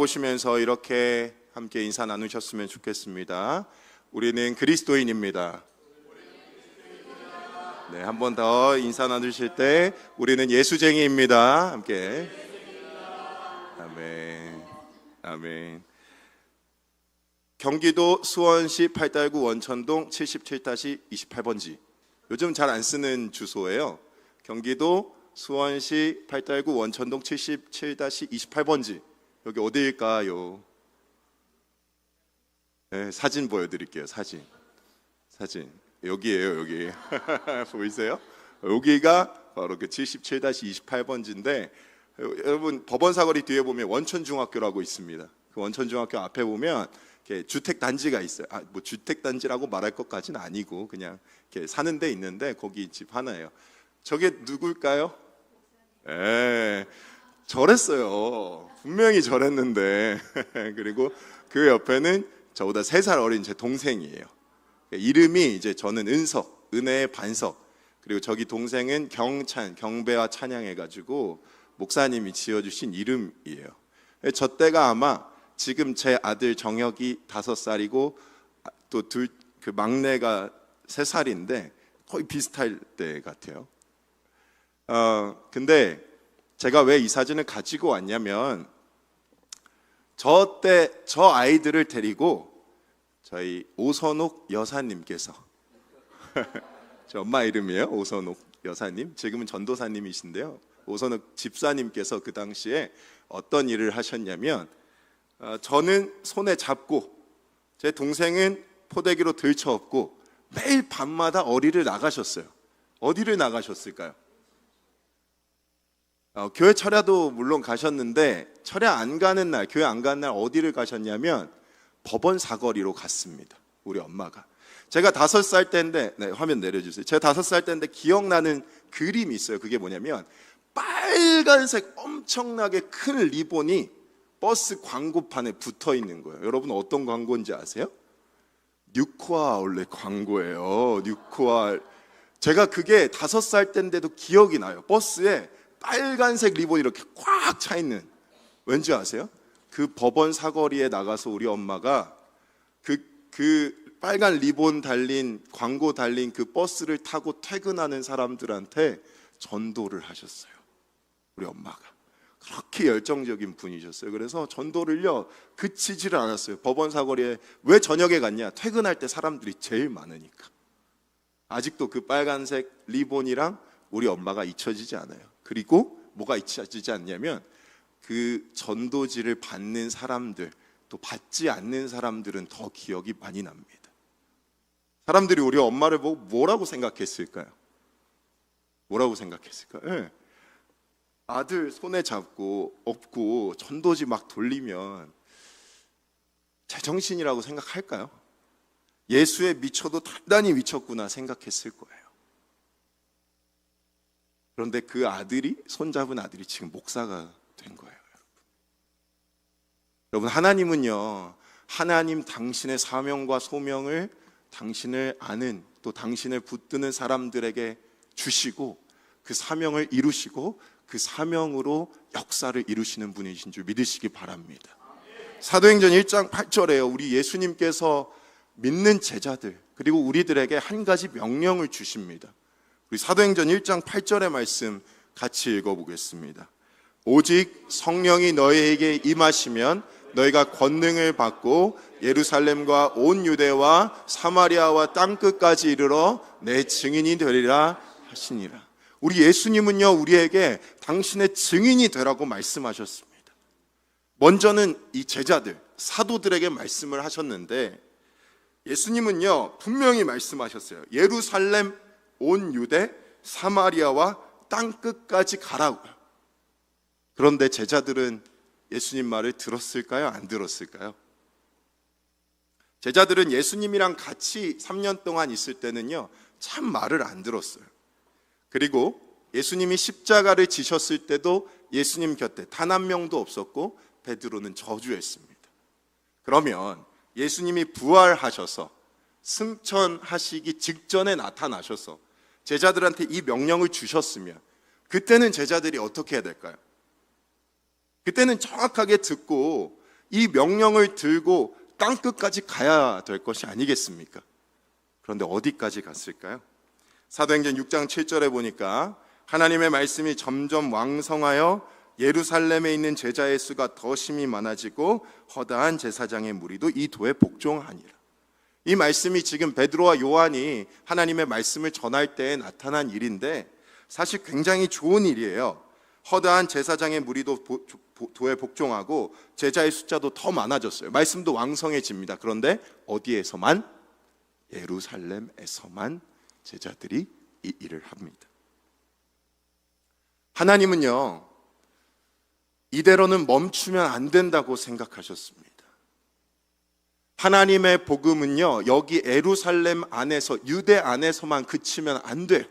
바라보시면서 이렇게 함께 인사 나누셨으면 좋겠습니다. 우리는 그리스도인입니다. 네, 한 번 더 인사 나누실 때 우리는 예수쟁이입니다. 함께. 아멘. 아멘. 경기도 수원시 팔달구 원천동 77-28번지. 요즘 잘 안 쓰는 주소예요. 경기도 수원시 팔달구 원천동 77-28번지. 여기 어디일까요? 네, 사진 보여드릴게요. 사진. 여기에요, 여기. 보이세요? 여기가 바로 그 77-28번지인데, 여러분 법원 사거리 뒤에 보면 원천중학교라고 있습니다. 그 원천중학교 앞에 보면 이렇게 주택 단지가 있어요. 뭐 주택 단지라고 말할 것까지는 아니고 그냥 이렇게 사는 데 있는데 거기 집 하나예요. 저게 누굴까요? 예, 절했어요. 분명히 절했는데. 그리고 그 옆에는 저보다 3살 어린 제 동생이에요. 이름이 이제 저는 은석, 은혜의 반석. 그리고 저기 동생은 경찬, 경배와 찬양해가지고 목사님이 지어주신 이름이에요. 저 때가 아마 지금 제 아들 정혁이 5살이고 또 그 막내가 3살인데 거의 비슷할 때 같아요. 근데 제가 왜 이 사진을 가지고 왔냐면 저 아이들을 데리고 저희 오선옥 여사님께서 제 엄마 이름이에요. 오선옥 여사님. 지금은 전도사님이신데요. 오선옥 집사님께서 그 당시에 어떤 일을 하셨냐면 저는 손에 잡고 제 동생은 포대기로 들쳐업고 매일 밤마다 어리를 나가셨어요. 어디를 나가셨을까요? 교회 철야도 물론 가셨는데 철야 안 가는 날, 교회 안 가는 날 어디를 가셨냐면 법원 사거리로 갔습니다. 우리 엄마가. 제가 5살 때인데, 네, 화면 내려주세요. 제가 5살 때인데 기억나는 그림이 있어요. 그게 뭐냐면 빨간색 엄청나게 큰 리본이 버스 광고판에 붙어 있는 거예요. 여러분 어떤 광고인지 아세요? 뉴코아 원래 광고예요. 뉴코아. 제가 그게 5살 때인데도 기억이 나요. 버스에 빨간색 리본이 이렇게 꽉 차 있는. 왠지 아세요? 그 법원 사거리에 나가서 우리 엄마가 그 빨간 리본 달린 광고 달린 그 버스를 타고 퇴근하는 사람들한테 전도를 하셨어요. 우리 엄마가 그렇게 열정적인 분이셨어요. 그래서 전도를요 그치지를 않았어요. 법원 사거리에 왜 저녁에 갔냐? 퇴근할 때 사람들이 제일 많으니까. 아직도 그 빨간색 리본이랑 우리 엄마가 잊혀지지 않아요. 그리고 뭐가 잊혀지지 않냐면 그 전도지를 받는 사람들, 또 받지 않는 사람들은 더 기억이 많이 납니다. 사람들이 우리 엄마를 보고 뭐라고 생각했을까요? 뭐라고 생각했을까요? 네. 아들 손에 잡고 업고 전도지 막 돌리면 제정신이라고 생각할까요? 예수에 미쳐도 단단히 미쳤구나 생각했을 거예요. 그런데 그 아들이, 손잡은 아들이 지금 목사가 된 거예요. 여러분, 하나님은요, 하나님 당신의 사명과 소명을 당신을 아는, 또 당신을 붙드는 사람들에게 주시고 그 사명을 이루시고 그 사명으로 역사를 이루시는 분이신 줄 믿으시기 바랍니다. 사도행전 1장 8절에요. 우리 예수님께서 믿는 제자들 그리고 우리들에게 한 가지 명령을 주십니다. 우리 사도행전 1장 8절의 말씀 같이 읽어보겠습니다. 오직 성령이 너희에게 임하시면 너희가 권능을 받고 예루살렘과 온 유대와 사마리아와 땅끝까지 이르러 내 증인이 되리라 하시니라. 우리 예수님은요 우리에게 당신의 증인이 되라고 말씀하셨습니다. 먼저는 이 제자들, 사도들에게 말씀을 하셨는데 예수님은요 분명히 말씀하셨어요. 예루살렘, 온 유대, 사마리아와 땅끝까지 가라고요. 그런데 제자들은 예수님 말을 들었을까요? 안 들었을까요? 제자들은 예수님이랑 같이 3년 동안 있을 때는요 참 말을 안 들었어요. 그리고 예수님이 십자가를 지셨을 때도 예수님 곁에 단 한 명도 없었고 베드로는 저주했습니다. 그러면 예수님이 부활하셔서 승천하시기 직전에 나타나셔서 제자들한테 이 명령을 주셨으면 그때는 제자들이 어떻게 해야 될까요? 그때는 정확하게 듣고 이 명령을 들고 땅끝까지 가야 될 것이 아니겠습니까? 그런데 어디까지 갔을까요? 사도행전 6장 7절에 보니까 하나님의 말씀이 점점 왕성하여 예루살렘에 있는 제자의 수가 더 심히 많아지고 허다한 제사장의 무리도 이 도에 복종하니라. 이 말씀이 지금 베드로와 요한이 하나님의 말씀을 전할 때에 나타난 일인데 사실 굉장히 좋은 일이에요. 허다한 제사장의 무리도 도에 복종하고 제자의 숫자도 더 많아졌어요. 말씀도 왕성해집니다. 그런데 어디에서만? 예루살렘에서만 제자들이 이 일을 합니다. 하나님은요, 이대로는 멈추면 안 된다고 생각하셨습니다. 하나님의 복음은요, 여기 예루살렘 안에서, 유대 안에서만 그치면 안 돼요.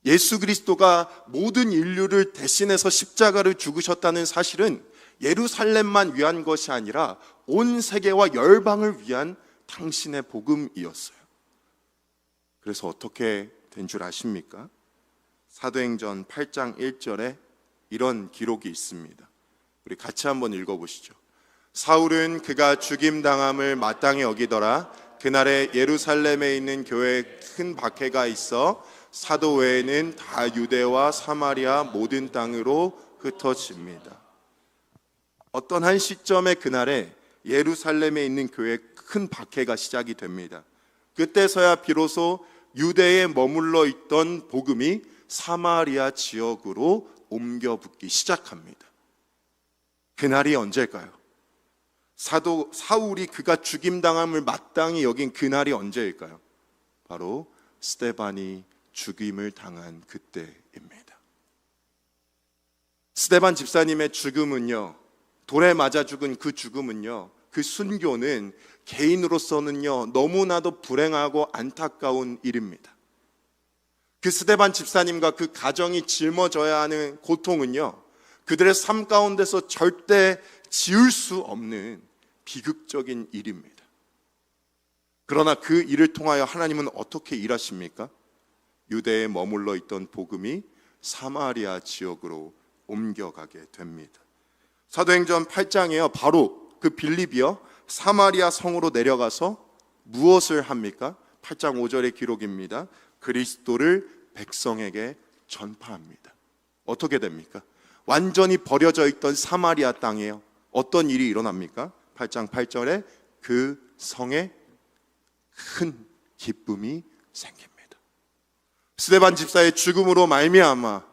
예수 그리스도가 모든 인류를 대신해서 십자가를 죽으셨다는 사실은 예루살렘만 위한 것이 아니라 온 세계와 열방을 위한 당신의 복음이었어요. 그래서 어떻게 된 줄 아십니까? 사도행전 8장 1절에 이런 기록이 있습니다. 우리 같이 한번 읽어보시죠. 사울은 그가 죽임당함을 마땅히 여기더라. 그날에 예루살렘에 있는 교회에 큰 박해가 있어 사도 외에는 다 유대와 사마리아 모든 땅으로 흩어집니다. 어떤 한 시점의 그날에 예루살렘에 있는 교회에 큰 박해가 시작이 됩니다. 그때서야 비로소 유대에 머물러 있던 복음이 사마리아 지역으로 옮겨 붙기 시작합니다. 그날이 언제일까요? 사도 사울이 그가 죽임당함을 마땅히 여긴 그날이 언제일까요? 바로 스데반이 죽임을 당한 그때입니다. 스데반 집사님의 죽음은요, 돌에 맞아 죽은 그 죽음은요, 그 순교는 개인으로서는요 너무나도 불행하고 안타까운 일입니다. 그 스데반 집사님과 그 가정이 짊어져야 하는 고통은요, 그들의 삶 가운데서 절대 지울 수 없는 비극적인 일입니다. 그러나 그 일을 통하여 하나님은 어떻게 일하십니까? 유대에 머물러 있던 복음이 사마리아 지역으로 옮겨가게 됩니다. 사도행전 8장에요, 바로 그 빌립이요 사마리아 성으로 내려가서 무엇을 합니까? 8장 5절의 기록입니다. 그리스도를 백성에게 전파합니다. 어떻게 됩니까? 완전히 버려져 있던 사마리아 땅이에요. 어떤 일이 일어납니까? 8장 8절에 그 성에 큰 기쁨이 생깁니다. 스데반 집사의 죽음으로 말미암아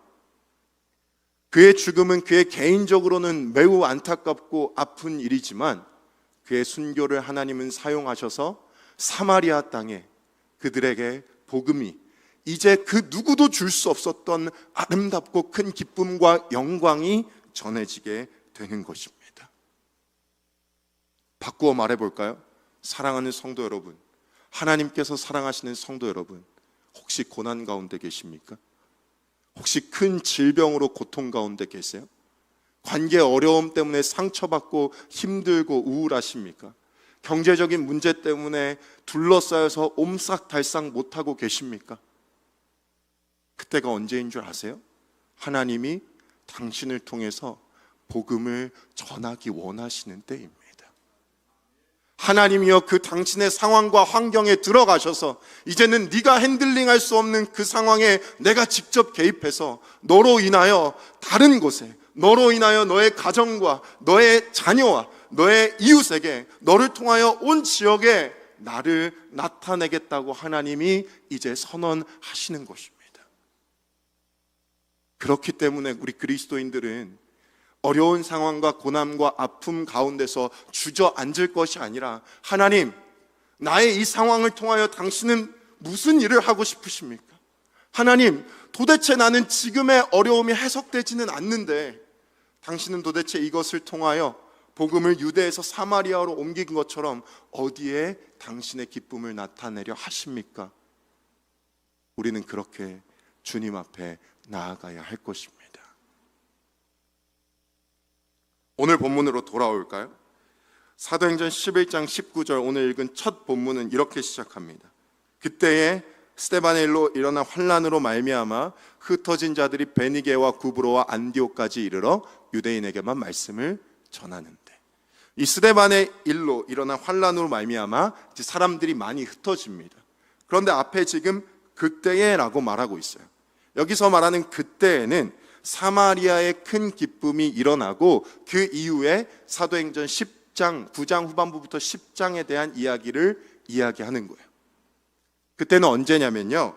그의 죽음은 그의 개인적으로는 매우 안타깝고 아픈 일이지만 그의 순교를 하나님은 사용하셔서 사마리아 땅에 그들에게 복음이 이제 그 누구도 줄 수 없었던 아름답고 큰 기쁨과 영광이 전해지게 되는 것입니다. 바꾸어 말해볼까요? 사랑하는 성도 여러분, 하나님께서 사랑하시는 성도 여러분, 혹시 고난 가운데 계십니까? 혹시 큰 질병으로 고통 가운데 계세요? 관계 어려움 때문에 상처받고 힘들고 우울하십니까? 경제적인 문제 때문에 둘러싸여서 옴싹달싹 못하고 계십니까? 그때가 언제인 줄 아세요? 하나님이 당신을 통해서 복음을 전하기 원하시는 때입니다. 하나님이여 그 당신의 상황과 환경에 들어가셔서 이제는 네가 핸들링할 수 없는 그 상황에 내가 직접 개입해서 너로 인하여 다른 곳에, 너로 인하여 너의 가정과 너의 자녀와 너의 이웃에게, 너를 통하여 온 지역에 나를 나타내겠다고 하나님이 이제 선언하시는 것입니다. 그렇기 때문에 우리 그리스도인들은 어려운 상황과 고난과 아픔 가운데서 주저앉을 것이 아니라, 하나님, 나의 이 상황을 통하여 당신은 무슨 일을 하고 싶으십니까? 하나님, 도대체 나는 지금의 어려움이 해석되지는 않는데 당신은 도대체 이것을 통하여 복음을 유대에서 사마리아로 옮긴 것처럼 어디에 당신의 기쁨을 나타내려 하십니까? 우리는 그렇게 주님 앞에 나아가야 할 것입니다. 오늘 본문으로 돌아올까요? 사도행전 11장 19절, 오늘 읽은 첫 본문은 이렇게 시작합니다. 그때에 스데반의 일로 일어난 환난으로 말미암아 흩어진 자들이 베니게와 구브로와 안디옥까지 이르러 유대인에게만 말씀을 전하는데, 이 스데반의 일로 일어난 환란으로 말미암아 이제 사람들이 많이 흩어집니다. 그런데 앞에 지금 그때에라고 말하고 있어요. 여기서 말하는 그때에는 사마리아의 큰 기쁨이 일어나고 그 이후에 사도행전 10장 9장 후반부부터 10장에 대한 이야기를 이야기하는 거예요. 그때는 언제냐면요,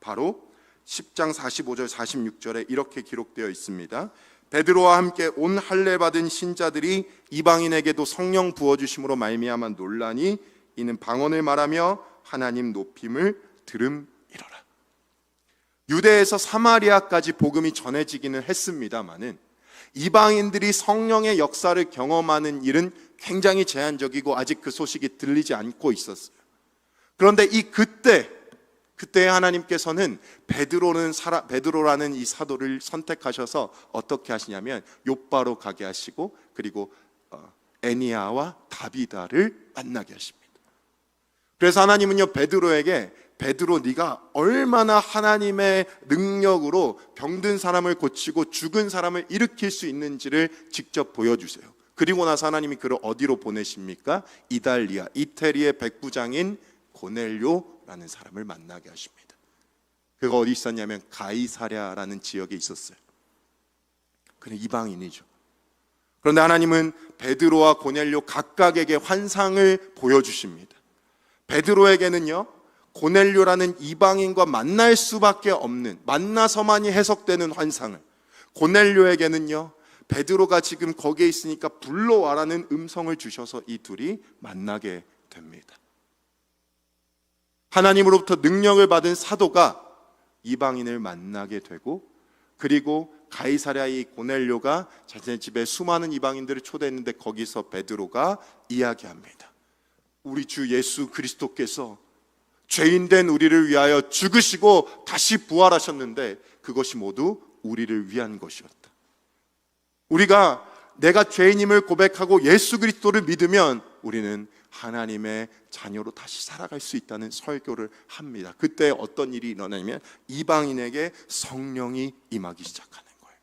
바로 10장 45절 46절에 이렇게 기록되어 있습니다. 베드로와 함께 온 할례 받은 신자들이 이방인에게도 성령 부어주심으로 말미암아 논란이, 이는 방언을 말하며 하나님 높임을 들음이로라. 유대에서 사마리아까지 복음이 전해지기는 했습니다마는 이방인들이 성령의 역사를 경험하는 일은 굉장히 제한적이고 아직 그 소식이 들리지 않고 있었어요. 그런데 이 그때 하나님께서는 베드로라는 이 사도를 선택하셔서 어떻게 하시냐면 욥바로 가게 하시고, 그리고 애니아와 다비다를 만나게 하십니다. 그래서 하나님은요, 베드로 네가 얼마나 하나님의 능력으로 병든 사람을 고치고 죽은 사람을 일으킬 수 있는지를 직접 보여주세요. 그리고 나서 하나님이 그를 어디로 보내십니까? 이태리의 백부장인 고넬료라는 사람을 만나게 하십니다. 그가 어디 있었냐면 가이사랴라는 지역에 있었어요. 그는 이방인이죠. 그런데 하나님은 베드로와 고넬료 각각에게 환상을 보여주십니다. 베드로에게는요, 고넬료라는 이방인과 만날 수밖에 없는, 만나서만이 해석되는 환상을, 고넬료에게는요, 베드로가 지금 거기에 있으니까 불러와라는 음성을 주셔서 이 둘이 만나게 됩니다. 하나님으로부터 능력을 받은 사도가 이방인을 만나게 되고, 그리고 가이사랴의 고넬료가 자신의 집에 수많은 이방인들을 초대했는데 거기서 베드로가 이야기합니다. 우리 주 예수 그리스도께서 죄인된 우리를 위하여 죽으시고 다시 부활하셨는데 그것이 모두 우리를 위한 것이었다. 우리가 내가 죄인임을 고백하고 예수 그리스도를 믿으면 우리는 하나님의 자녀로 다시 살아갈 수 있다는 설교를 합니다. 그때 어떤 일이 일어나냐면 이방인에게 성령이 임하기 시작하는 거예요.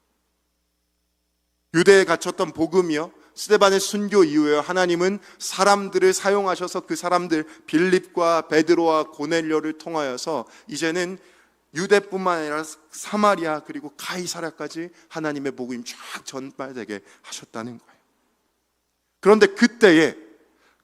유대에 갇혔던 복음이요, 스데반의 순교 이후에 하나님은 사람들을 사용하셔서 그 사람들, 빌립과 베드로와 고넬료를 통하여서 이제는 유대뿐만 아니라 사마리아 그리고 가이사랴까지 하나님의 복음이 쫙 전달되게 하셨다는 거예요. 그런데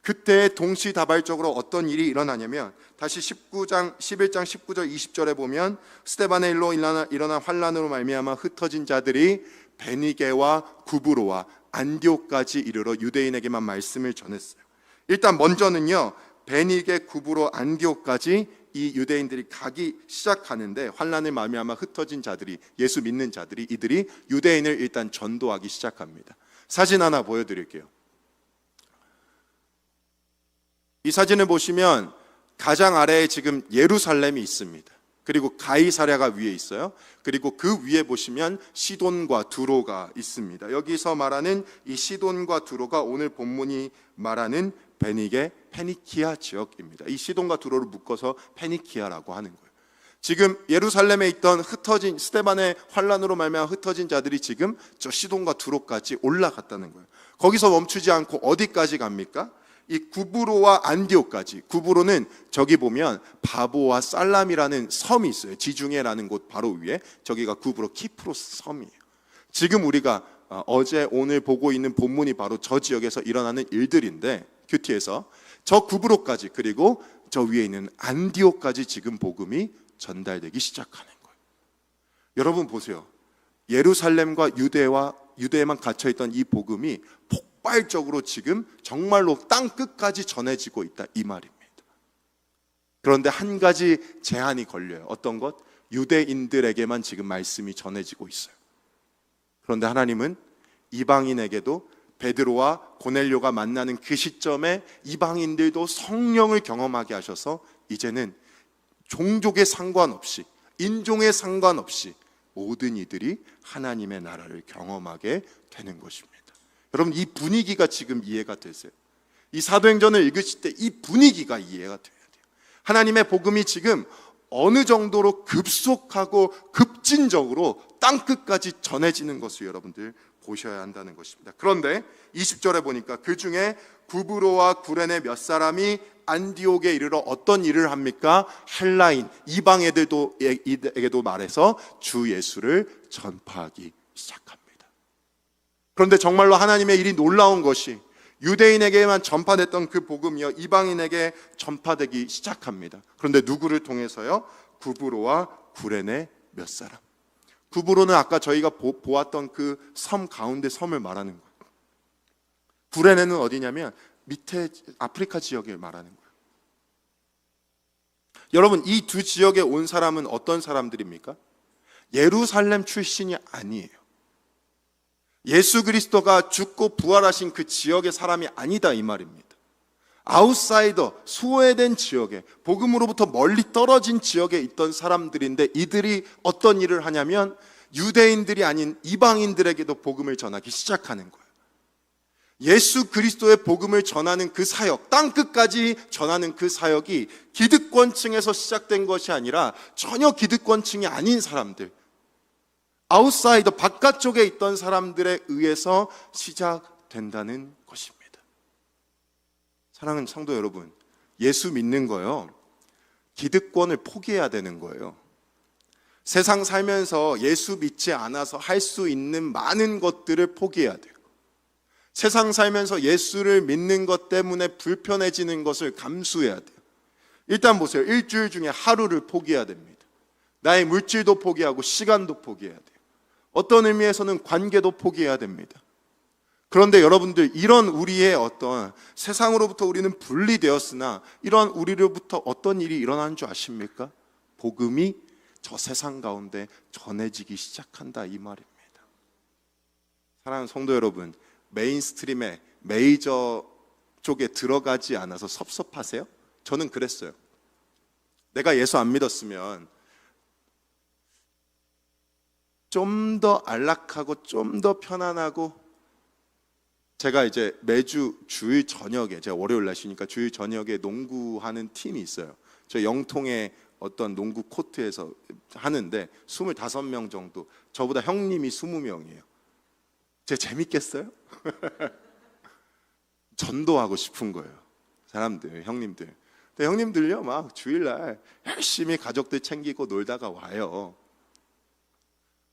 그때에 동시다발적으로 어떤 일이 일어나냐면, 다시 11장 19절 20절에 보면 스데반의 일로 일어난 환란으로 말미암아 흩어진 자들이 베니게와 구브로와 안디옥까지 이르러 유대인에게만 말씀을 전했어요. 일단 먼저는요, 베니게, 구브로, 안디옥까지 이 유대인들이 가기 시작하는데, 환란을 말미암아 흩어진 자들이, 예수 믿는 자들이, 이들이 유대인을 일단 전도하기 시작합니다. 사진 하나 보여드릴게요. 이 사진을 보시면 가장 아래에 지금 예루살렘이 있습니다. 그리고 가이사랴가 위에 있어요. 그리고 그 위에 보시면 시돈과 두로가 있습니다. 여기서 말하는 이 시돈과 두로가 오늘 본문이 말하는 베니게, 페니키아 지역입니다. 이 시돈과 두로를 묶어서 페니키아라고 하는 거예요. 지금 예루살렘에 있던 흩어진, 스데반의 환란으로 말미암아 흩어진 자들이 지금 저 시돈과 두로까지 올라갔다는 거예요. 거기서 멈추지 않고 어디까지 갑니까? 이 구브로와 안디옥까지. 구브로는 저기 보면 바보와 살람이라는 섬이 있어요. 지중해라는 곳 바로 위에, 저기가 구브로 키프로스 섬이에요. 지금 우리가 어제 오늘 보고 있는 본문이 바로 저 지역에서 일어나는 일들인데, 큐티에서 저 구브로까지, 그리고 저 위에 있는 안디옥까지 지금 복음이 전달되기 시작하는 거예요. 여러분 보세요. 예루살렘과 유대에만 갇혀있던 이 복음이 폭발적으로 지금 정말로 땅 끝까지 전해지고 있다, 이 말입니다. 그런데 한 가지 제한이 걸려요. 어떤 것? 유대인들에게만 지금 말씀이 전해지고 있어요. 그런데 하나님은 이방인에게도 베드로와 고넬료가 만나는 그 시점에 이방인들도 성령을 경험하게 하셔서 이제는 종족에 상관없이, 인종에 상관없이 모든 이들이 하나님의 나라를 경험하게 되는 것입니다. 여러분, 이 분위기가 지금 이해가 되세요? 이 사도행전을 읽으실 때 이 분위기가 이해가 돼야 돼요. 하나님의 복음이 지금 어느 정도로 급속하고 급진적으로 땅끝까지 전해지는 것을 여러분들 보셔야 한다는 것입니다. 그런데 20절에 보니까 그 중에 구브로와 구레네 몇 사람이 안디옥에 이르러 어떤 일을 합니까? 헬라인 이방 애들에게도 말해서 주 예수를 전파하기 시작합니다. 그런데 정말로 하나님의 일이 놀라운 것이 유대인에게만 전파됐던 그 복음이요 이방인에게 전파되기 시작합니다. 그런데 누구를 통해서요? 구브로와 구레네 몇 사람. 구브로는 아까 저희가 보았던 그 섬 가운데 섬을 말하는 거예요. 구레네는 어디냐면 밑에 아프리카 지역을 말하는 거예요. 여러분, 이 두 지역에 온 사람은 어떤 사람들입니까? 예루살렘 출신이 아니에요. 예수 그리스도가 죽고 부활하신 그 지역의 사람이 아니다 이 말입니다. 아웃사이더, 소외된 지역에, 복음으로부터 멀리 떨어진 지역에 있던 사람들인데 이들이 어떤 일을 하냐면 유대인들이 아닌 이방인들에게도 복음을 전하기 시작하는 거예요. 예수 그리스도의 복음을 전하는 그 사역, 땅끝까지 전하는 그 사역이 기득권층에서 시작된 것이 아니라 전혀 기득권층이 아닌 사람들, 아웃사이더, 바깥쪽에 있던 사람들에 의해서 시작된다는 것입니다. 사랑하는 성도 여러분, 예수 믿는 거요, 기득권을 포기해야 되는 거예요. 세상 살면서 예수 믿지 않아서 할 수 있는 많은 것들을 포기해야 돼요. 세상 살면서 예수를 믿는 것 때문에 불편해지는 것을 감수해야 돼요. 일단 보세요. 일주일 중에 하루를 포기해야 됩니다. 나의 물질도 포기하고 시간도 포기해야 돼요. 어떤 의미에서는 관계도 포기해야 됩니다. 그런데 여러분들, 이런 우리의 어떤 세상으로부터 우리는 분리되었으나 이런 우리로부터 어떤 일이 일어나는 줄 아십니까? 복음이 저 세상 가운데 전해지기 시작한다 이 말입니다. 사랑하는 성도 여러분, 메인스트림에 메이저 쪽에 들어가지 않아서 섭섭하세요? 저는 그랬어요. 내가 예수 안 믿었으면 좀 더 안락하고 좀 더 편안하고, 제가 이제 매주 주일 저녁에, 제가 월요일 날 쉬니까 주일 저녁에 농구하는 팀이 있어요. 저 영통의 어떤 농구 코트에서 하는데 25명 정도, 저보다 형님이 20명이에요. 제가 재밌겠어요? 전도하고 싶은 거예요. 사람들, 형님들. 근데 형님들요, 막 주일날 열심히 가족들 챙기고 놀다가 와요.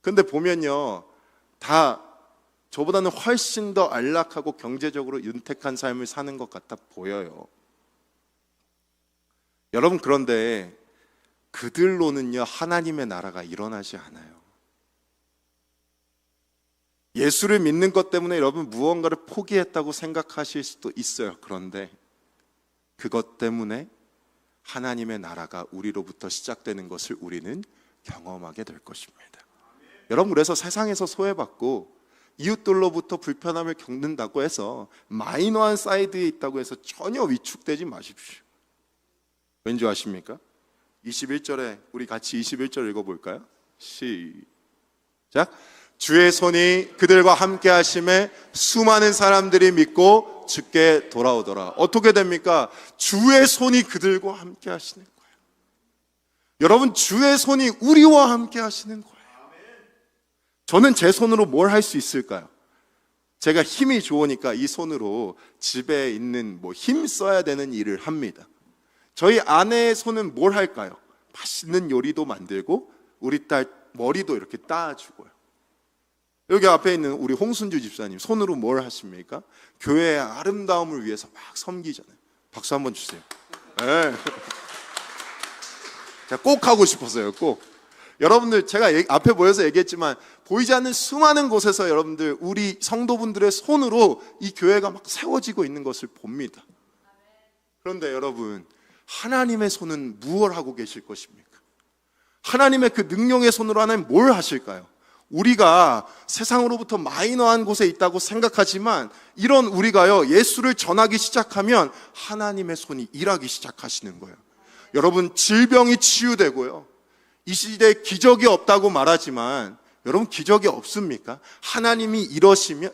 근데 보면요, 다 저보다는 훨씬 더 안락하고 경제적으로 윤택한 삶을 사는 것 같아 보여요. 여러분, 그런데 그들로는요, 하나님의 나라가 일어나지 않아요. 예수를 믿는 것 때문에 여러분 무언가를 포기했다고 생각하실 수도 있어요. 그런데 그것 때문에 하나님의 나라가 우리로부터 시작되는 것을 우리는 경험하게 될 것입니다. 여러분, 그래서 세상에서 소외받고 이웃들로부터 불편함을 겪는다고 해서 마이너한 사이드에 있다고 해서 전혀 위축되지 마십시오. 왠지 아십니까? 21절에 우리 같이 21절 읽어볼까요? 시작. 주의 손이 그들과 함께 하심에 수많은 사람들이 믿고 주께 돌아오더라. 어떻게 됩니까? 주의 손이 그들과 함께 하시는 거예요. 여러분, 주의 손이 우리와 함께 하시는 거예요. 저는 제 손으로 뭘 할 수 있을까요? 제가 힘이 좋으니까 이 손으로 집에 있는 힘 써야 되는 일을 합니다. 저희 아내의 손은 뭘 할까요? 맛있는 요리도 만들고 우리 딸 머리도 이렇게 따주고요. 여기 앞에 있는 우리 홍순주 집사님 손으로 뭘 하십니까? 교회의 아름다움을 위해서 막 섬기잖아요. 박수 한번 주세요. 네. 제가 꼭 하고 싶었어요. 꼭. 여러분들, 제가 앞에 모여서 얘기했지만 보이지 않는 수많은 곳에서 여러분들, 우리 성도분들의 손으로 이 교회가 막 세워지고 있는 것을 봅니다. 그런데 여러분, 하나님의 손은 무엇을 하고 계실 것입니까? 하나님의 그 능력의 손으로 하나님 뭘 하실까요? 우리가 세상으로부터 마이너한 곳에 있다고 생각하지만 이런 우리가요, 예수를 전하기 시작하면 하나님의 손이 일하기 시작하시는 거예요. 여러분, 질병이 치유되고요, 이 시대에 기적이 없다고 말하지만 여러분, 기적이 없습니까? 하나님이 일어나시면,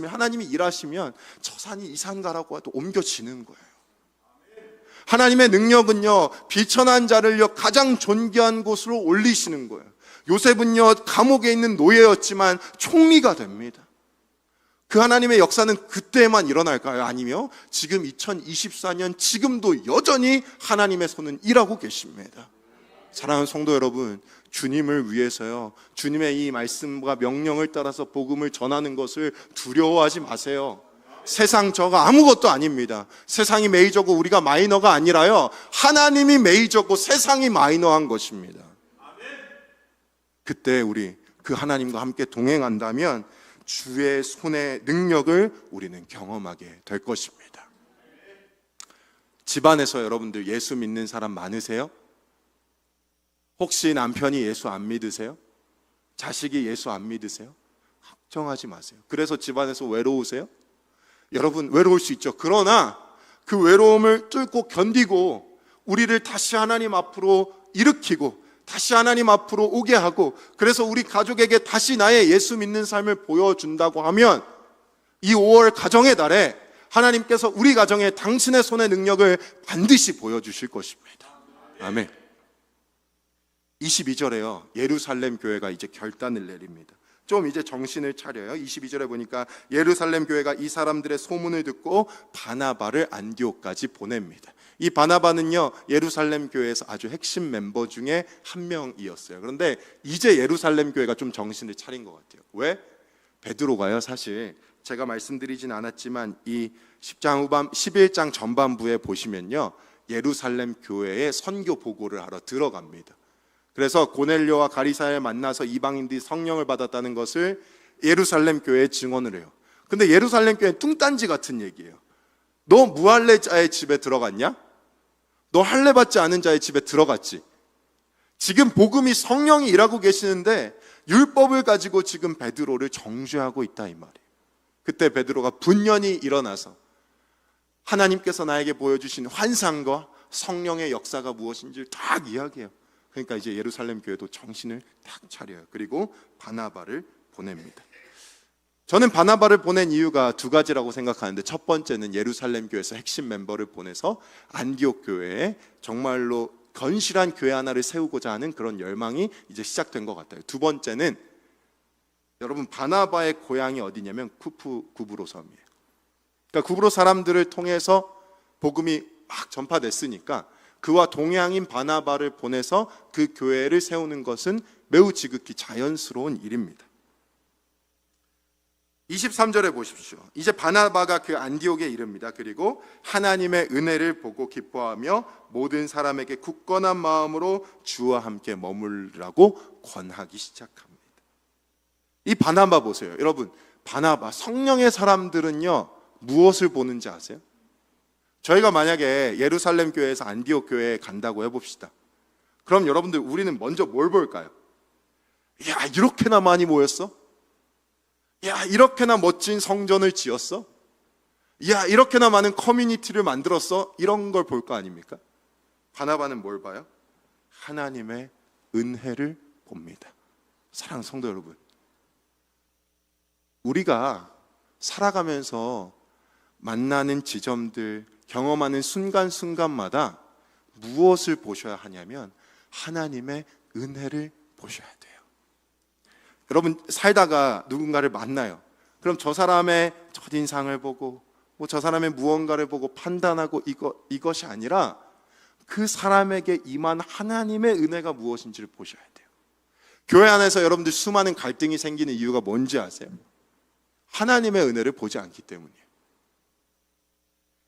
하나님이 일하시면 저 산이 이 산 가라고 해도 옮겨지는 거예요. 하나님의 능력은요, 비천한 자를요 가장 존귀한 곳으로 올리시는 거예요. 요셉은요 감옥에 있는 노예였지만 총리가 됩니다. 그 하나님의 역사는 그때만 일어날까요? 아니면 지금 2024년 지금도 여전히 하나님의 손은 일하고 계십니다. 사랑하는 성도 여러분, 주님을 위해서요, 주님의 이 말씀과 명령을 따라서 복음을 전하는 것을 두려워하지 마세요. 세상 저가 아무것도 아닙니다. 세상이 메이저고 우리가 마이너가 아니라요, 하나님이 메이저고 세상이 마이너한 것입니다. 그때 우리 그 하나님과 함께 동행한다면 주의 손의 능력을 우리는 경험하게 될 것입니다. 집안에서 여러분들 예수 믿는 사람 많으세요? 혹시 남편이 예수 안 믿으세요? 자식이 예수 안 믿으세요? 걱정하지 마세요. 그래서 집안에서 외로우세요? 여러분 외로울 수 있죠. 그러나 그 외로움을 뚫고 견디고 우리를 다시 하나님 앞으로 일으키고 다시 하나님 앞으로 오게 하고, 그래서 우리 가족에게 다시 나의 예수 믿는 삶을 보여준다고 하면 이 5월 가정의 달에 하나님께서 우리 가정에 당신의 손의 능력을 반드시 보여주실 것입니다. 아멘. 22절에요 예루살렘 교회가 이제 결단을 내립니다. 좀 이제 정신을 차려요. 22절에 보니까 예루살렘 교회가 이 사람들의 소문을 듣고 바나바를 안디옥까지 보냅니다. 이 바나바는요 예루살렘 교회에서 아주 핵심 멤버 중에 한 명이었어요. 그런데 이제 예루살렘 교회가 좀 정신을 차린 것 같아요. 왜? 베드로가요, 사실 제가 말씀드리진 않았지만 이 11장 전반부에 보시면요 예루살렘 교회에 선교 보고를 하러 들어갑니다. 그래서 고넬료와 가리사를 만나서 이방인들이 성령을 받았다는 것을 예루살렘 교회에 증언을 해요. 근데 예루살렘 교회는 뚱딴지 같은 얘기예요. 너 무할례자의 집에 들어갔냐? 너 할례 받지 않은 자의 집에 들어갔지? 지금 복음이 성령이 일하고 계시는데 율법을 가지고 지금 베드로를 정죄하고 있다 이 말이에요. 그때 베드로가 분연히 일어나서 하나님께서 나에게 보여주신 환상과 성령의 역사가 무엇인지를 딱 이야기해요. 그러니까 이제 예루살렘 교회도 정신을 딱 차려요. 그리고 바나바를 보냅니다. 저는 바나바를 보낸 이유가 두 가지라고 생각하는데, 첫 번째는 예루살렘 교회에서 핵심 멤버를 보내서 안디옥 교회에 정말로 건실한 교회 하나를 세우고자 하는 그런 열망이 이제 시작된 것 같아요. 두 번째는 여러분 바나바의 고향이 어디냐면 구브로 섬이에요. 그러니까 구브로 사람들을 통해서 복음이 막 전파됐으니까 그와 동양인 바나바를 보내서 그 교회를 세우는 것은 매우 지극히 자연스러운 일입니다. 23절에 보십시오. 이제 바나바가 그 안디옥에 이릅니다. 그리고 하나님의 은혜를 보고 기뻐하며 모든 사람에게 굳건한 마음으로 주와 함께 머물라고 권하기 시작합니다. 이 바나바 보세요. 여러분, 바나바, 성령의 사람들은요 무엇을 보는지 아세요? 저희가 만약에 예루살렘 교회에서 안디옥 교회에 간다고 해봅시다. 그럼 여러분들 우리는 먼저 뭘 볼까요? 야, 이렇게나 많이 모였어? 야, 이렇게나 멋진 성전을 지었어? 야, 이렇게나 많은 커뮤니티를 만들었어? 이런 걸 볼 거 아닙니까? 바나바는 뭘 봐요? 하나님의 은혜를 봅니다. 사랑하는 성도 여러분, 우리가 살아가면서 만나는 지점들, 경험하는 순간순간마다 무엇을 보셔야 하냐면 하나님의 은혜를 보셔야 돼요. 여러분 살다가 누군가를 만나요. 그럼 저 사람의 첫인상을 보고 뭐 저 사람의 무언가를 보고 판단하고 이것이 아니라 그 사람에게 임한 하나님의 은혜가 무엇인지를 보셔야 돼요. 교회 안에서 여러분들 수많은 갈등이 생기는 이유가 뭔지 아세요? 하나님의 은혜를 보지 않기 때문이에요.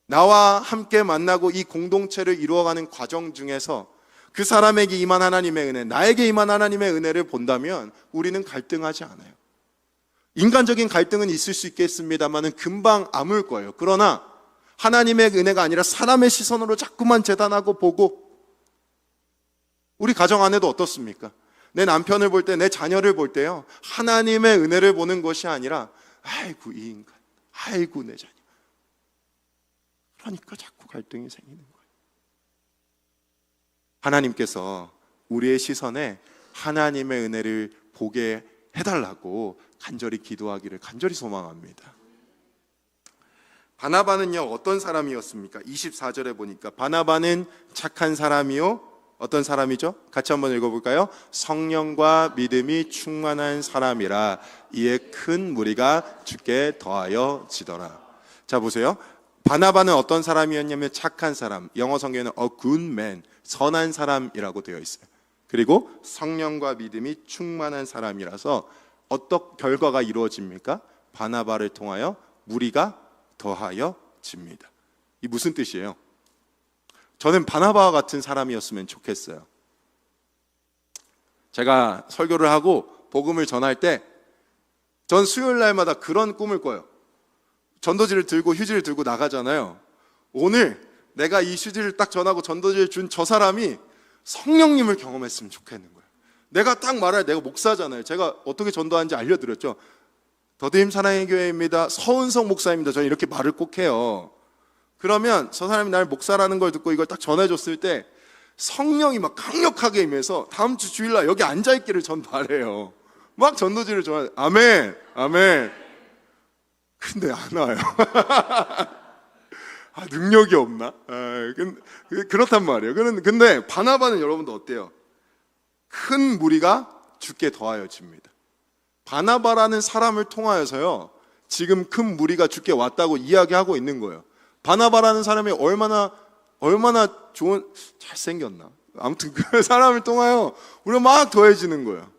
나와 함께 만나고 이 공동체를 이루어가는 과정 중에서 그 사람에게 임한 하나님의 은혜, 나에게 임한 하나님의 은혜를 본다면 우리는 갈등하지 않아요. 인간적인 갈등은 있을 수 있겠습니다만 금방 아물 거예요. 그러나 하나님의 은혜가 아니라 사람의 시선으로 자꾸만 재단하고 보고, 우리 가정 안에도 어떻습니까? 내 남편을 볼 때, 내 자녀를 볼 때요, 하나님의 은혜를 보는 것이 아니라 아이고 이 인간, 아이고 내 자녀, 그러니까 자꾸 갈등이 생기는 거예요. 하나님께서 우리의 시선에 하나님의 은혜를 보게 해달라고 간절히 기도하기를 간절히 소망합니다. 바나바는요 어떤 사람이었습니까? 24절에 보니까 바나바는 착한 사람이요 어떤 사람이죠? 같이 한번 읽어볼까요? 성령과 믿음이 충만한 사람이라 이에 큰 무리가 주께 더하여 지더라. 자 보세요. 바나바는 어떤 사람이었냐면 착한 사람, 영어 성경에는 a good man, 선한 사람이라고 되어 있어요. 그리고 성령과 믿음이 충만한 사람이라서 어떤 결과가 이루어집니까? 바나바를 통하여 무리가 더하여 집니다. 이 무슨 뜻이에요? 저는 바나바와 같은 사람이었으면 좋겠어요. 제가 설교를 하고 복음을 전할 때 전 수요일 날마다 그런 꿈을 꿔요. 전도지를 들고 휴지를 들고 나가잖아요. 오늘 내가 이 휴지를 딱 전하고 전도지를 준 저 사람이 성령님을 경험했으면 좋겠는 거예요. 내가 딱 말할, 내가 목사잖아요. 제가 어떻게 전도하는지 알려드렸죠. 더드림 사랑의 교회입니다. 서은석 목사입니다. 저는 이렇게 말을 꼭 해요. 그러면 저 사람이 날 목사라는 걸 듣고 이걸 딱 전해줬을 때 성령이 막 강력하게 임해서 다음 주 주일날 여기 앉아있기를 전 바래요. 막 전도지를 전해. 아멘, 아멘. 근데 안 와요. 아, 능력이 없나? 그렇단 말이에요. 근데 바나바는 여러분도 어때요? 큰 무리가 주께 더하여 집니다. 바나바라는 사람을 통하여서요 지금 큰 무리가 주께 왔다고 이야기하고 있는 거예요. 바나바라는 사람이 얼마나 좋은, 잘생겼나? 아무튼 그 사람을 통하여 우리가 막 더해지는 거예요.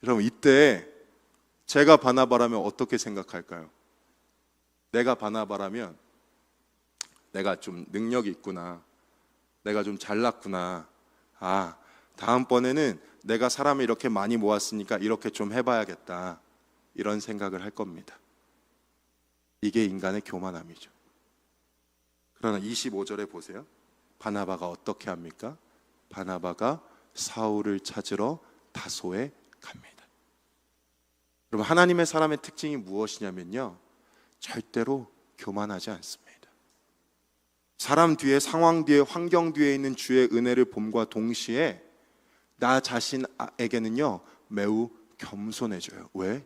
여러분 이때 제가 바나바라면 어떻게 생각할까요? 내가 바나바라면 내가 좀 능력이 있구나, 내가 좀 잘났구나, 아 다음번에는 내가 사람을 이렇게 많이 모았으니까 이렇게 좀 해봐야겠다, 이런 생각을 할 겁니다. 이게 인간의 교만함이죠. 그러나 25절에 보세요. 바나바가 어떻게 합니까? 바나바가 사울을 찾으러 다소에 갑니다. 여러분 하나님의 사람의 특징이 무엇이냐면요 절대로 교만하지 않습니다. 사람 뒤에, 상황 뒤에, 환경 뒤에 있는 주의 은혜를 봄과 동시에 나 자신에게는요 매우 겸손해져요. 왜?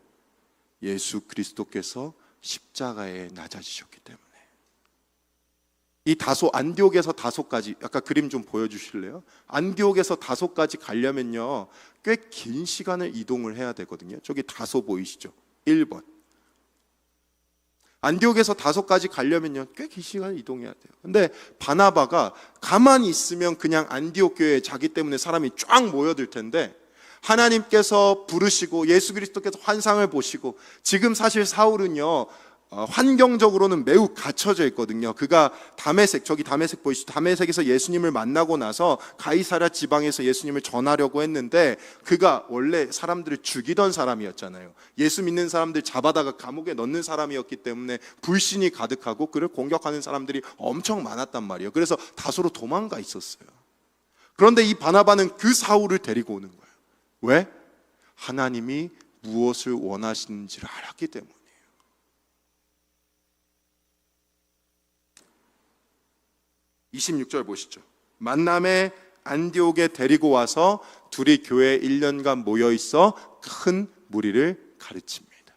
예수 그리스도께서 십자가에 낮아지셨기 때문에. 이 다소, 안디옥에서 다소까지, 아까 그림 좀 보여주실래요? 안디옥에서 다소까지 가려면요 꽤 긴 시간을 이동을 해야 되거든요. 저기 다소 보이시죠? 1번. 안디옥에서 다소까지 가려면요 꽤 긴 시간을 이동해야 돼요. 근데 바나바가 가만히 있으면 그냥 안디옥 교회에 자기 때문에 사람이 쫙 모여들 텐데 하나님께서 부르시고 예수 그리스도께서 환상을 보시고, 지금 사실 사울은요 환경적으로는 매우 갇혀져 있거든요. 그가 다메섹, 저기 다메섹 보이시죠? 다메섹에서 예수님을 만나고 나서 가이사랴 지방에서 예수님을 전하려고 했는데 그가 원래 사람들을 죽이던 사람이었잖아요. 예수 믿는 사람들 잡아다가 감옥에 넣는 사람이었기 때문에 불신이 가득하고 그를 공격하는 사람들이 엄청 많았단 말이에요. 그래서 다소로 도망가 있었어요. 그런데 이 바나바는 그 사울을 데리고 오는 거예요. 왜? 하나님이 무엇을 원하시는지를 알았기 때문에. 26절 보시죠. 만남에 안디옥에 데리고 와서 둘이 교회에 1년간 모여있어 큰 무리를 가르칩니다.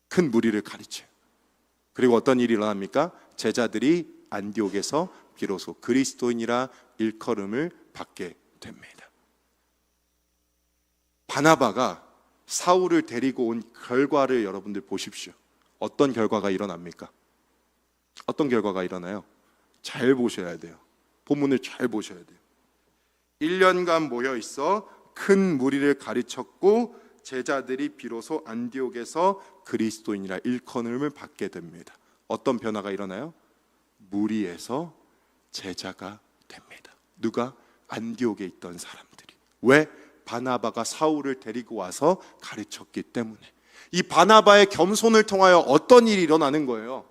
큰 무리를 가르쳐요. 그리고 어떤 일이 일어납니까? 제자들이 안디옥에서 비로소 그리스도인이라 일컬음을 받게 됩니다. 바나바가 사울을 데리고 온 결과를 여러분들 보십시오. 어떤 결과가 일어납니까? 어떤 결과가 일어나요? 잘 보셔야 돼요. 본문을 잘 보셔야 돼요. 1년간 모여 있어 큰 무리를 가르쳤고 제자들이 비로소 안디옥에서 그리스도인이라 일컬음을 받게 됩니다. 어떤 변화가 일어나요? 무리에서 제자가 됩니다. 누가? 안디옥에 있던 사람들이. 왜? 바나바가 사울을 데리고 와서 가르쳤기 때문에. 이 바나바의 겸손을 통하여 어떤 일이 일어나는 거예요?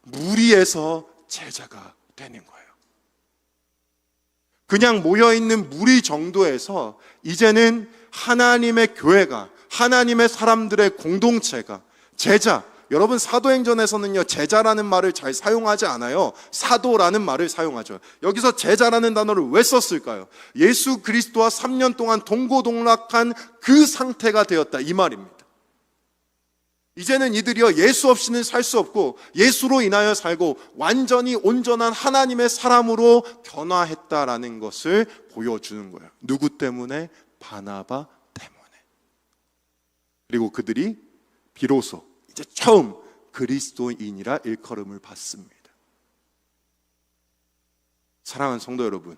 무리에서 제자가 되는 거예요. 그냥 모여있는 무리 정도에서 이제는 하나님의 교회가, 하나님의 사람들의 공동체가, 제자, 여러분 사도행전에서는요 제자라는 말을 잘 사용하지 않아요. 사도라는 말을 사용하죠. 여기서 제자라는 단어를 왜 썼을까요? 예수 그리스도와 3년 동안 동고동락한 그 상태가 되었다, 이 말입니다. 이제는 이들이여 예수 없이는 살 수 없고 예수로 인하여 살고 완전히 온전한 하나님의 사람으로 변화했다라는 것을 보여주는 거예요. 누구 때문에? 바나바 때문에. 그리고 그들이 비로소 이제 처음 그리스도인이라 일컬음을 받습니다. 사랑하는 성도 여러분,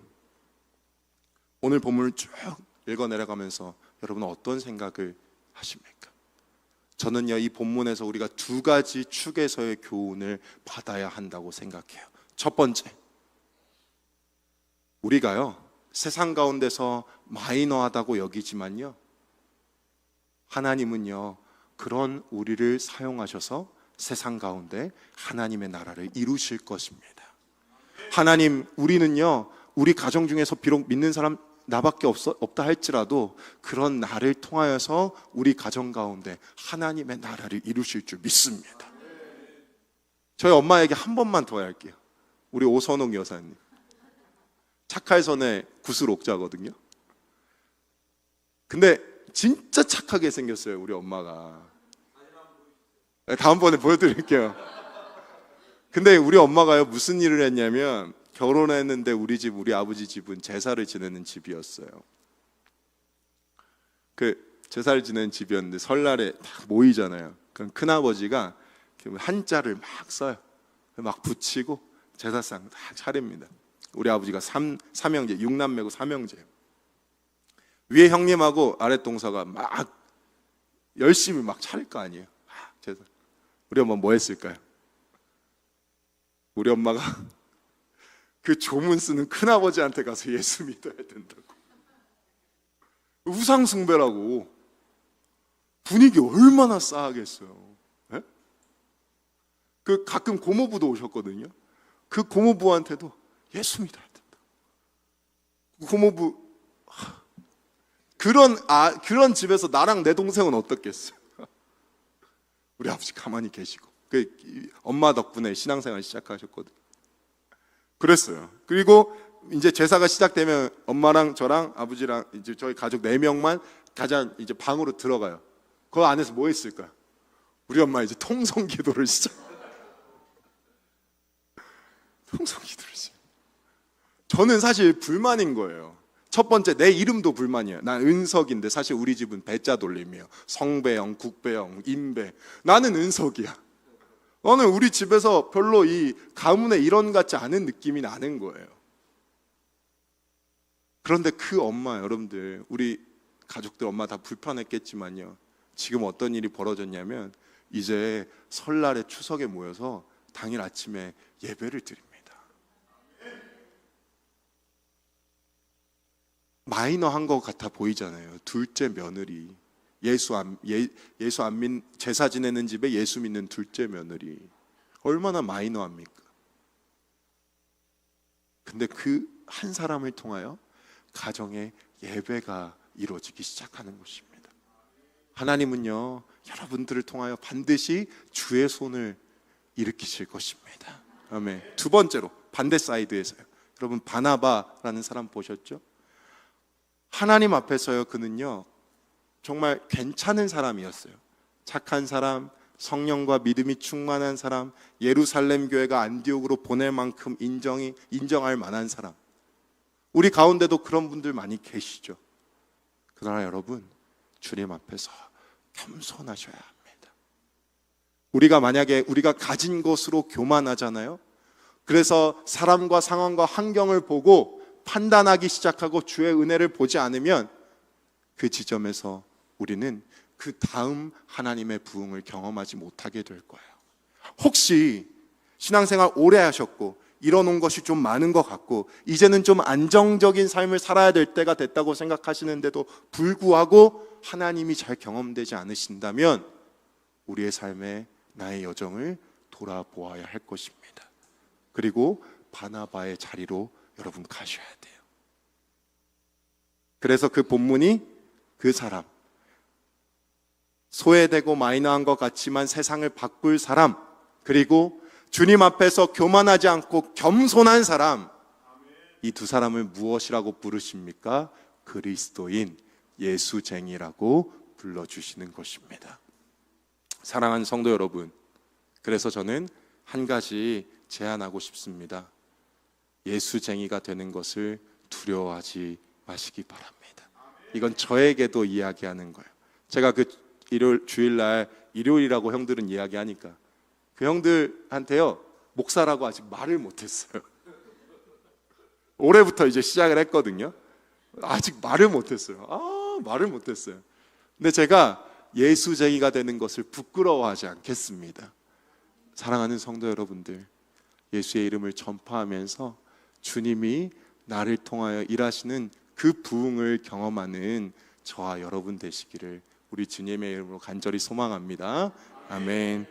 오늘 본문을 쭉 읽어 내려가면서 여러분은 어떤 생각을 하십니까? 저는요, 이 본문에서 우리가 두 가지 축에서의 교훈을 받아야 한다고 생각해요. 첫 번째, 우리가요 세상 가운데서 마이너하다고 여기지만요, 하나님은요 그런 우리를 사용하셔서 세상 가운데 하나님의 나라를 이루실 것입니다. 하나님, 우리는요 우리 가정 중에서 비록 믿는 사람 나밖에 없다 할지라도 그런 나를 통하여서 우리 가정 가운데 하나님의 나라를 이루실 줄 믿습니다. 저희 엄마에게 한 번만 더 할게요. 우리 오선홍 여사님, 착할선의 구슬옥자거든요. 근데 진짜 착하게 생겼어요, 우리 엄마가. 다음번에 보여드릴게요. 근데 우리 엄마가요 무슨 일을 했냐면, 결혼했는데 우리 아버지 집은 제사를 지내는 집이었어요. 그 제사를 지내는 집이었는데 설날에 딱 모이잖아요. 그럼 큰아버지가 한자를 막 써요. 막 붙이고 제사상 딱 차립니다. 우리 아버지가 삼형제, 6남매고 삼형제예요. 위에 형님하고 아랫 동서가 막 열심히 막 차릴 거 아니에요. 제사. 우리 엄마 뭐 했을까요? 우리 엄마가 그 조문 쓰는 큰아버지한테 가서 예수 믿어야 된다고, 우상 숭배라고. 분위기 얼마나 싸하겠어요. 네? 그 가끔 고모부도 오셨거든요. 그 고모부한테도 예수 믿어야 된다. 고모부, 그런 집에서 나랑 내 동생은 어떻겠어요? 우리 아버지 가만히 계시고, 엄마 덕분에 신앙생활 시작하셨거든요. 그랬어요. 그리고 이제 제사가 시작되면 엄마랑 저랑 아버지랑 이제 저희 가족 4명만 가장 이제 방으로 들어가요. 그 안에서 뭐 했을까요? 우리 엄마 이제 통성기도를 시작. 통성기도를 시작. 저는 사실 불만인 거예요. 첫 번째, 내 이름도 불만이에요. 난 은석인데 사실 우리 집은 배자 돌림이에요. 성배영, 국배영, 임배. 나는 은석이야. 너는 우리 집에서 별로 이 가문의 일원 같지 않은 느낌이 나는 거예요. 그런데 그 엄마, 여러분들, 우리 가족들 엄마 다 불편했겠지만요, 지금 어떤 일이 벌어졌냐면 이제 설날에 추석에 모여서 당일 아침에 예배를 드립니다. 마이너한 것 같아 보이잖아요. 둘째 며느리, 예수 안 제사 지내는 집에 예수 믿는 둘째 며느리, 얼마나 마이너합니까? 근데 그 한 사람을 통하여 가정의 예배가 이루어지기 시작하는 것입니다. 하나님은요 여러분들을 통하여 반드시 주의 손을 일으키실 것입니다. 아멘. 두 번째로, 반대 사이드에서요, 여러분 바나바라는 사람 보셨죠? 하나님 앞에서요 그는요 정말 괜찮은 사람이었어요. 착한 사람, 성령과 믿음이 충만한 사람, 예루살렘 교회가 안디옥으로 보낼 만큼 인정할 만한 사람. 우리 가운데도 그런 분들 많이 계시죠. 그러나 여러분, 주님 앞에서 겸손하셔야 합니다. 우리가 가진 것으로 교만하잖아요. 그래서 사람과 상황과 환경을 보고 판단하기 시작하고 주의 은혜를 보지 않으면 그 지점에서 우리는 그 다음 하나님의 부흥을 경험하지 못하게 될 거예요. 혹시 신앙생활 오래 하셨고 이뤄놓은 것이 좀 많은 것 같고 이제는 좀 안정적인 삶을 살아야 될 때가 됐다고 생각하시는데도 불구하고 하나님이 잘 경험되지 않으신다면 우리의 삶에 나의 여정을 돌아보아야 할 것입니다. 그리고 바나바의 자리로 여러분 가셔야 돼요. 그래서 그 본문이 그 사람, 소외되고 마이너한 것 같지만 세상을 바꿀 사람, 그리고 주님 앞에서 교만하지 않고 겸손한 사람, 이 두 사람을 무엇이라고 부르십니까? 그리스도인, 예수쟁이라고 불러주시는 것입니다. 사랑하는 성도 여러분, 그래서 저는 한 가지 제안하고 싶습니다. 예수쟁이가 되는 것을 두려워하지 마시기 바랍니다. 이건 저에게도 이야기하는 거예요. 제가 그 일요일 주일날 일요일이라고 형들은 이야기하니까 그 형들한테요, 목사라고 아직 말을 못했어요. 올해부터 이제 시작을 했거든요. 아직 말을 못했어요. 말을 못했어요. 근데 제가 예수쟁이가 되는 것을 부끄러워하지 않겠습니다. 사랑하는 성도 여러분들, 예수의 이름을 전파하면서 주님이 나를 통하여 일하시는 그 부흥을 경험하는 저와 여러분 되시기를 우리 주님의 이름으로 간절히 소망합니다. 아멘.